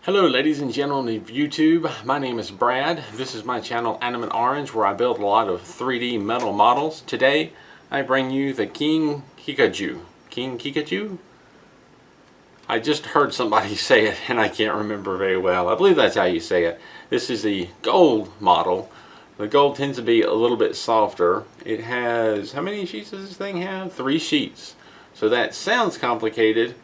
Hello ladies and gentlemen of YouTube, my name is Brad. This is my channel Animate Orange, where I build a lot of 3D metal models. Today I bring you the Kinkaku-ji? I just heard somebody say it and I can't remember very well. I believe that's how you say it. This is the gold model. The gold tends to be a little bit softer. It has, how many sheets does this thing have? 3 sheets. So that sounds complicated.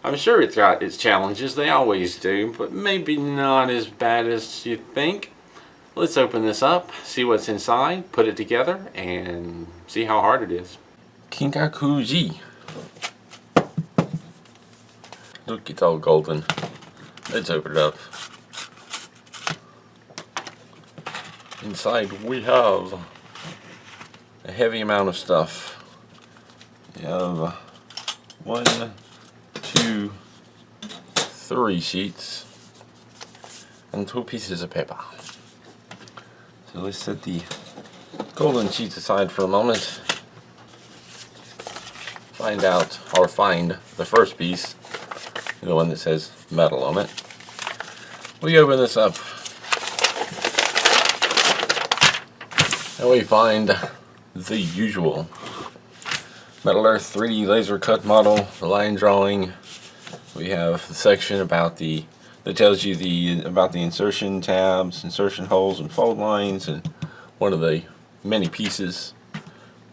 I'm sure it's got its challenges, they always do, but maybe not as bad as you think. Let's open this up, see what's inside, put it together, and see how hard it is. Kinkaku-ji. Look, it's all golden. Let's open it up. Inside we have a heavy amount of stuff. We have 1, 2, 3 sheets and 2 pieces of paper. So let's set the golden sheets aside for a moment. Find the first piece, the one that says metal on it. We open this up and we find the usual Metal Earth 3D laser cut model, the line drawing. We have the section about that tells you about the insertion tabs, insertion holes, and fold lines, and one of the many pieces.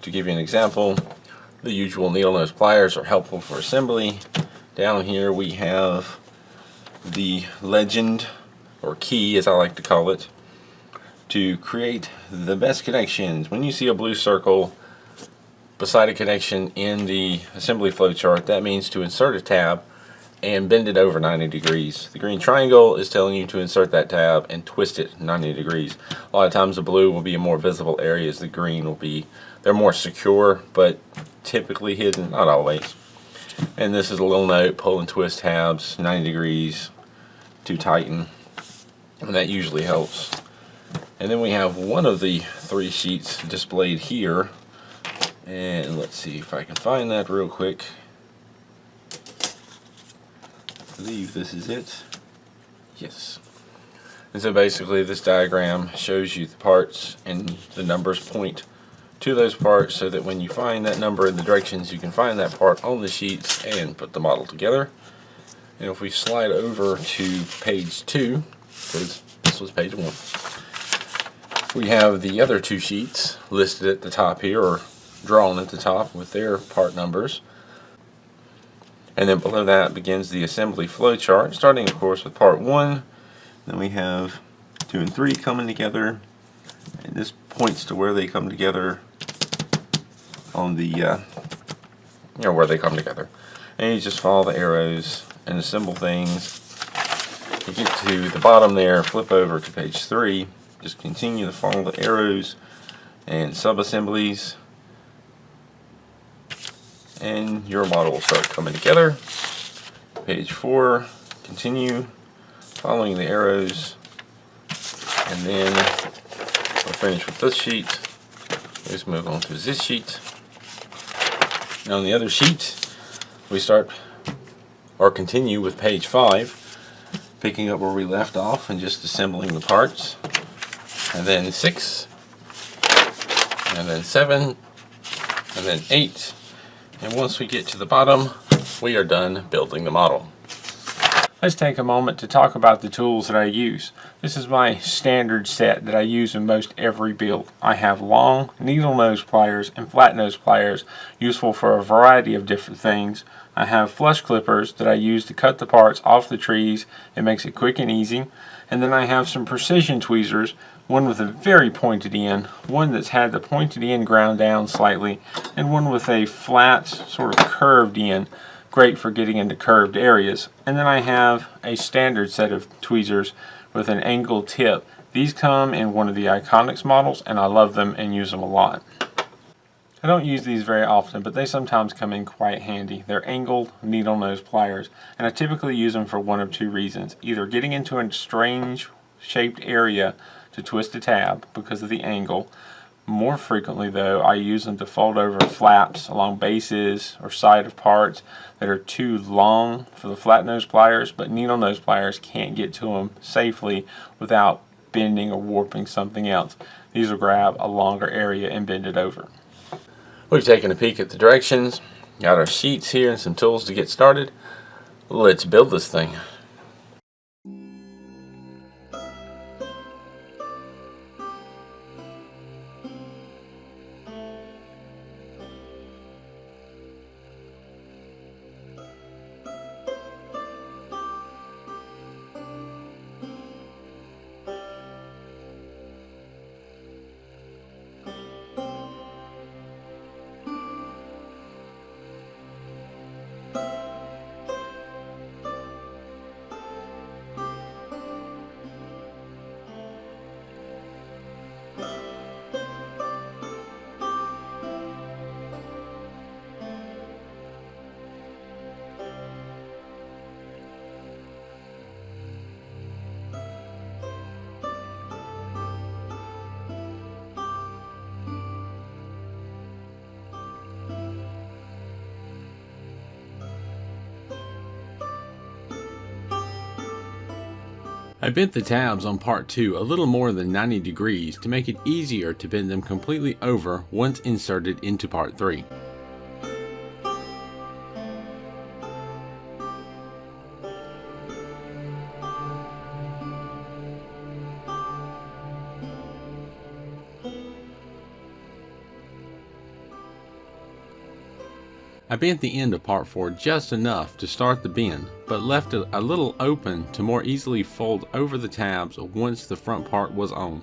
To give you an example, the usual needle nose pliers are helpful for assembly. Down here we have the legend, or key as I like to call it, to create the best connections. When you see a blue circle beside a connection in the assembly flowchart, that means to insert a tab and bend it over 90 degrees. The green triangle is telling you to insert that tab and twist it 90 degrees. A lot of times the blue will be in more visible areas, the green will be, they're more secure, but typically hidden, not always. And this is a little note, pull and twist tabs 90 degrees to tighten, and that usually helps. And then we have one of the 3 sheets displayed here, and let's see if I can find that real quick. I believe this is it. Yes. And so basically this diagram shows you the parts, and the numbers point to those parts so that when you find that number in the directions, you can find that part on the sheets and put the model together. And if we slide over to page 2, because this was page 1, we have the other 2 sheets listed at the top here, or drawn at the top with their part numbers. And then below that begins the assembly flow chart, starting of course with part 1. Then we have 2 and 3 coming together, and this points to where they come together on the where they come together. And you just follow the arrows and assemble things. You get to the bottom there, flip over to page 3, just continue to follow the arrows and sub-assemblies, and your model will start coming together. Page 4, continue following the arrows, and then we're finished with this sheet. Let's move on to this sheet. Now on the other sheet, we start or continue with page 5, picking up where we left off and just assembling the parts. And then 6, and then 7, and then 8. And once we get to the bottom, we are done building the model. Let's take a moment to talk about the tools that I use. This is my standard set that I use in most every build. I have long needle nose pliers and flat nose pliers, useful for a variety of different things. I have flush clippers that I use to cut the parts off the trees. It makes it quick and easy. And then I have some precision tweezers, one with a very pointed end, one that's had the pointed end ground down slightly, and one with a flat, sort of curved end, great for getting into curved areas. And then I have a standard set of tweezers with an angled tip. These come in one of the Iconics models, and I love them and use them a lot. I don't use these very often, but they sometimes come in quite handy. They're angled needle nose pliers, and I typically use them for one of 2 reasons. Either getting into a strange shaped area to twist a tab because of the angle, More frequently though, I use them to fold over flaps along bases or side of parts that are too long for the flat nose pliers, but needle nose pliers can't get to them safely without bending or warping something else. These will grab a longer area and bend it over. We've taken a peek at the directions, got our sheets here and some tools to get started. Let's build this thing. I bent the tabs on part 2 a little more than 90 degrees to make it easier to bend them completely over once inserted into part 3. I bent the end of part 4 just enough to start the bend, but left it a little open to more easily fold over the tabs once the front part was on.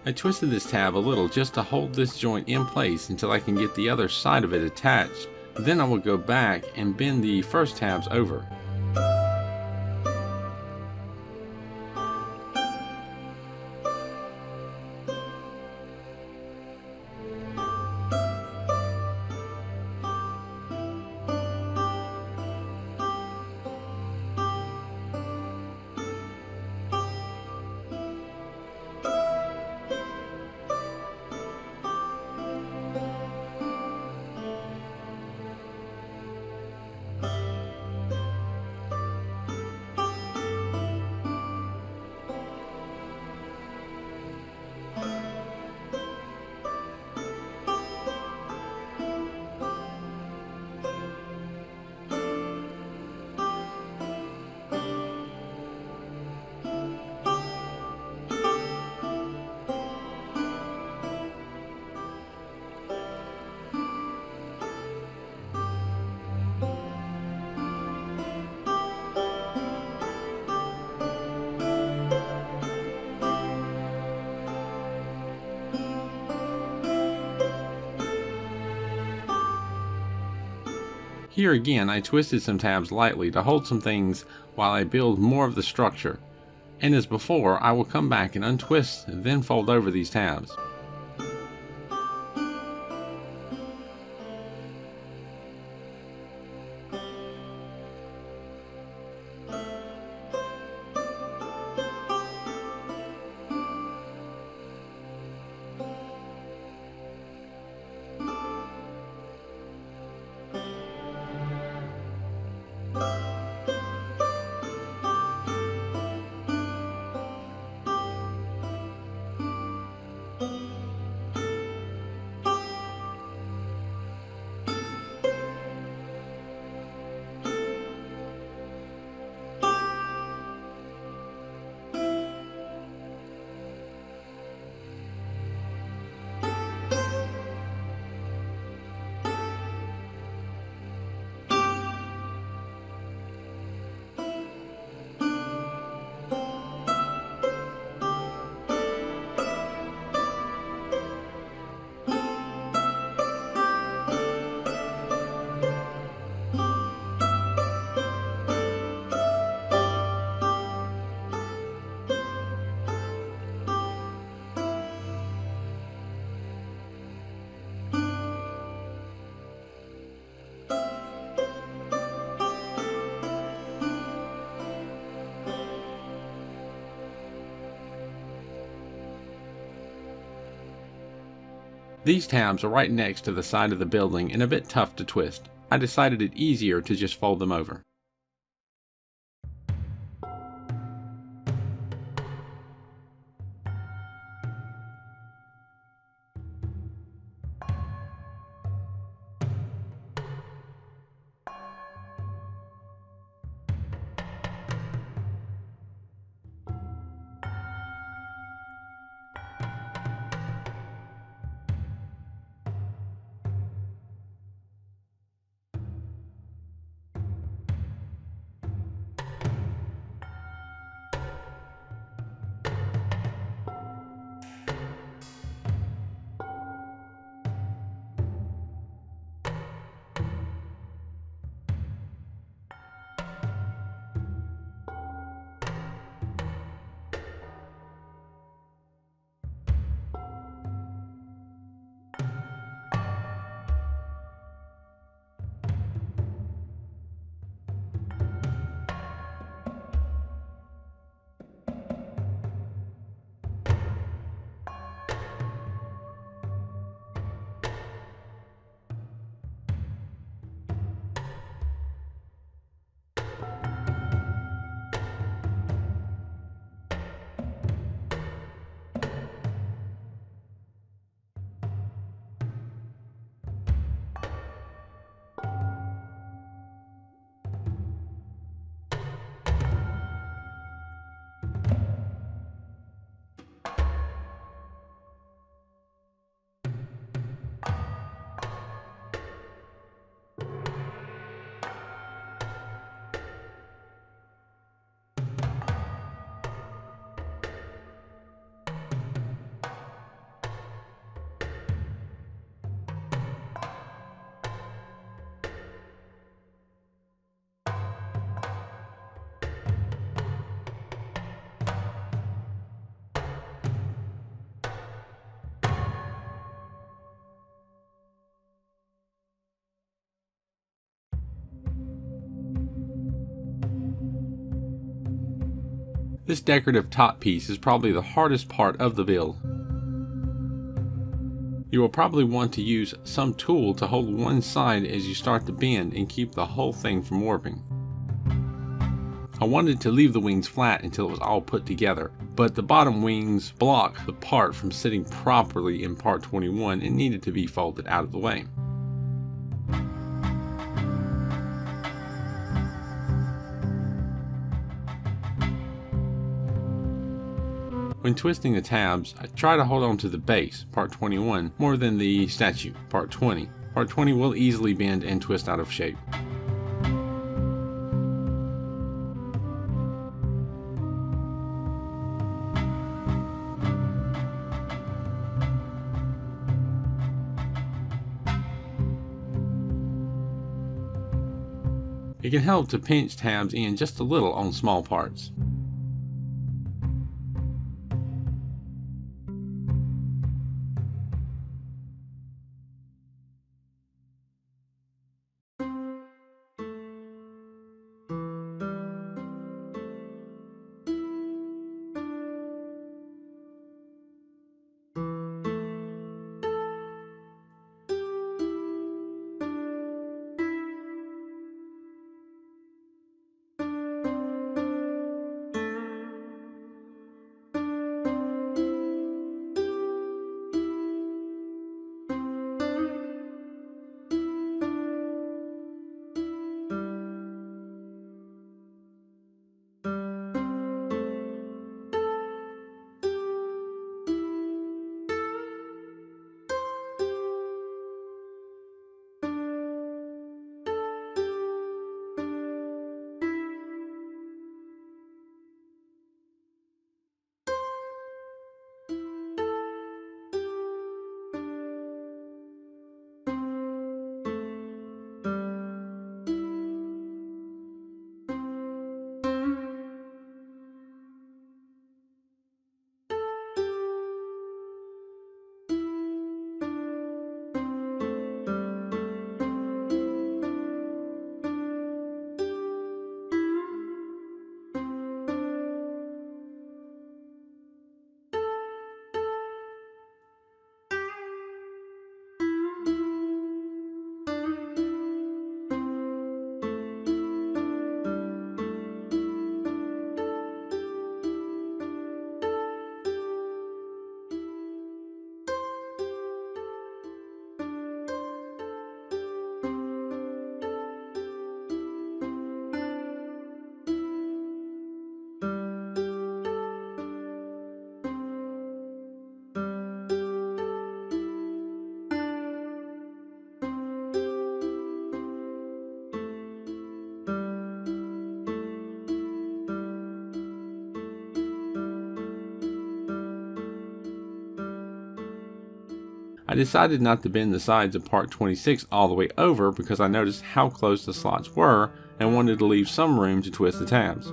I twisted this tab a little just to hold this joint in place until I can get the other side of it attached. Then I will go back and bend the first tabs over. Here again, I twisted some tabs lightly to hold some things while I build more of the structure, and as before, I will come back and untwist and then fold over these tabs. These tabs are right next to the side of the building and a bit tough to twist. I decided it easier to just fold them over. This decorative top piece is probably the hardest part of the build. You will probably want to use some tool to hold one side as you start to bend and keep the whole thing from warping. I wanted to leave the wings flat until it was all put together, but the bottom wings block the part from sitting properly in part 21 and needed to be folded out of the way. When twisting the tabs, I try to hold on to the base, part 21, more than the statue, part 20. Part 20 will easily bend and twist out of shape. It can help to pinch tabs in just a little on small parts. I decided not to bend the sides of part 26 all the way over because I noticed how close the slots were and wanted to leave some room to twist the tabs.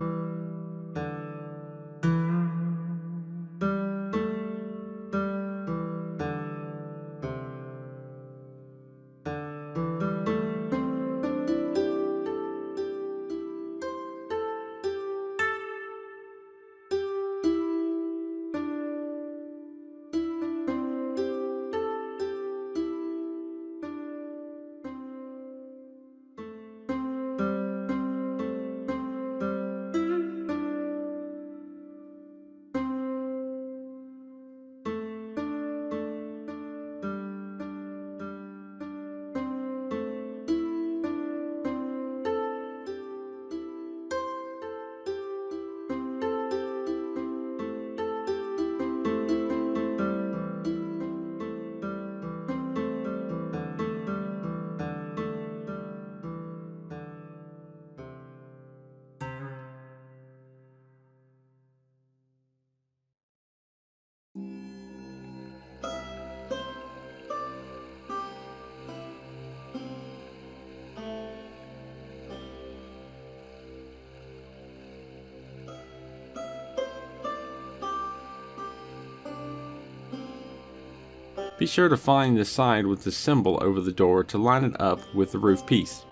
Be sure to find the side with the symbol over the door to line it up with the roof piece.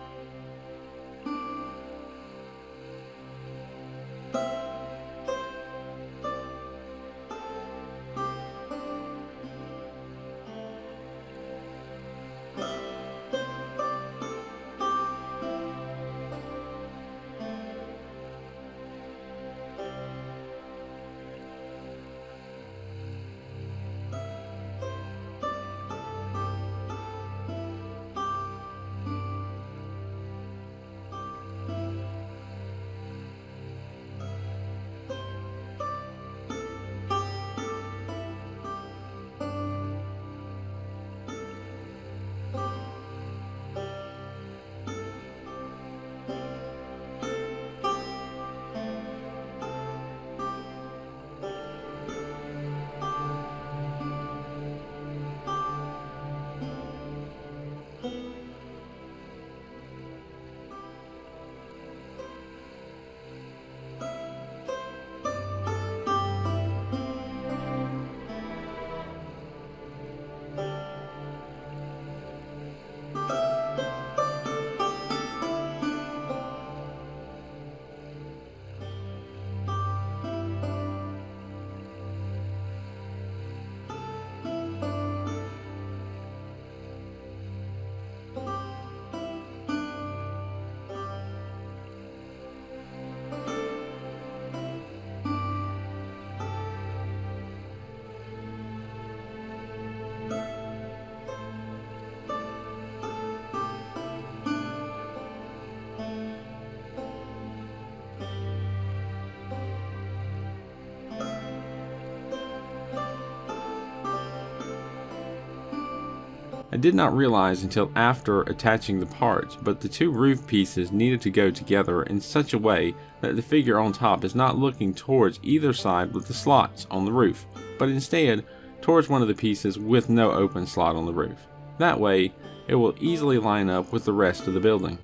I did not realize until after attaching the parts, but the two roof pieces needed to go together in such a way that the figure on top is not looking towards either side with the slots on the roof, but instead towards one of the pieces with no open slot on the roof. That way, it will easily line up with the rest of the building.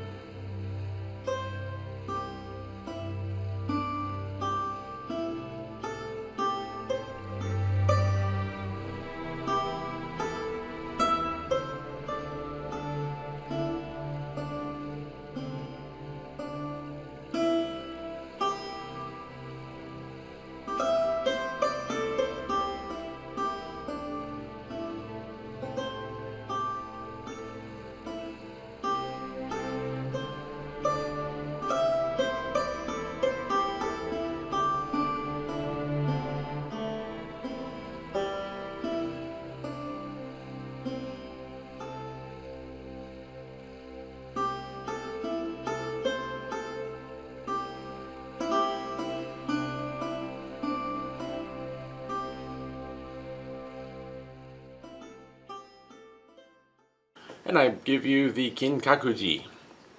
And I give you the Kinkaku-ji.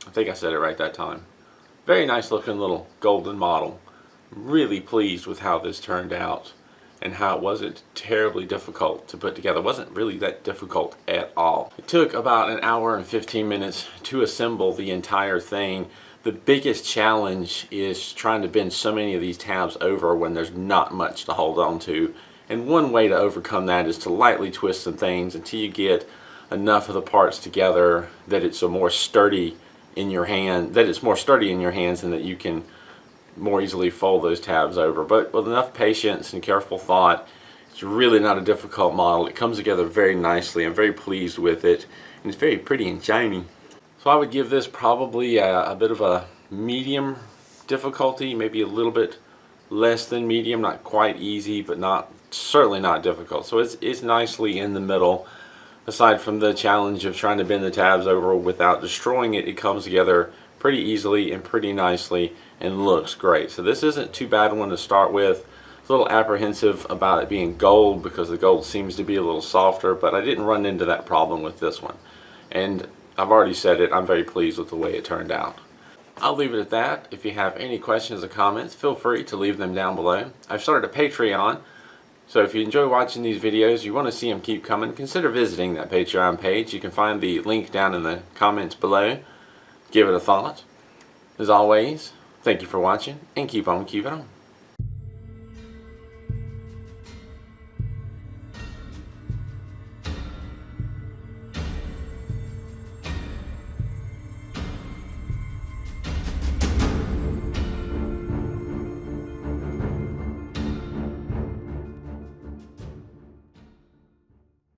I think I said it right that time. Very nice looking little golden model. Really pleased with how this turned out and how it wasn't terribly difficult to put together. It wasn't really that difficult at all. It took about an hour and 15 minutes to assemble the entire thing. The biggest challenge is trying to bend so many of these tabs over when there's not much to hold on to. And one way to overcome that is to lightly twist some things until you get enough of the parts together that it's more sturdy in your hand, and that you can more easily fold those tabs over. But with enough patience and careful thought, it's really not a difficult model. It comes together very nicely. I'm very pleased with it, and it's very pretty and shiny. So I would give this probably a bit of a medium difficulty, maybe a little bit less than medium, not quite easy, but certainly not difficult. So it's nicely in the middle. Aside from the challenge of trying to bend the tabs over without destroying it, it comes together pretty easily and pretty nicely and looks great. So this isn't too bad one to start with. A little apprehensive about it being gold because the gold seems to be a little softer, but I didn't run into that problem with this one. And I've already said it, I'm very pleased with the way it turned out. I'll leave it at that. If you have any questions or comments, feel free to leave them down below. I've started a Patreon. So if you enjoy watching these videos, you want to see them keep coming, consider visiting that Patreon page. You can find the link down in the comments below. Give it a thought. As always, thank you for watching, and keep on keeping on.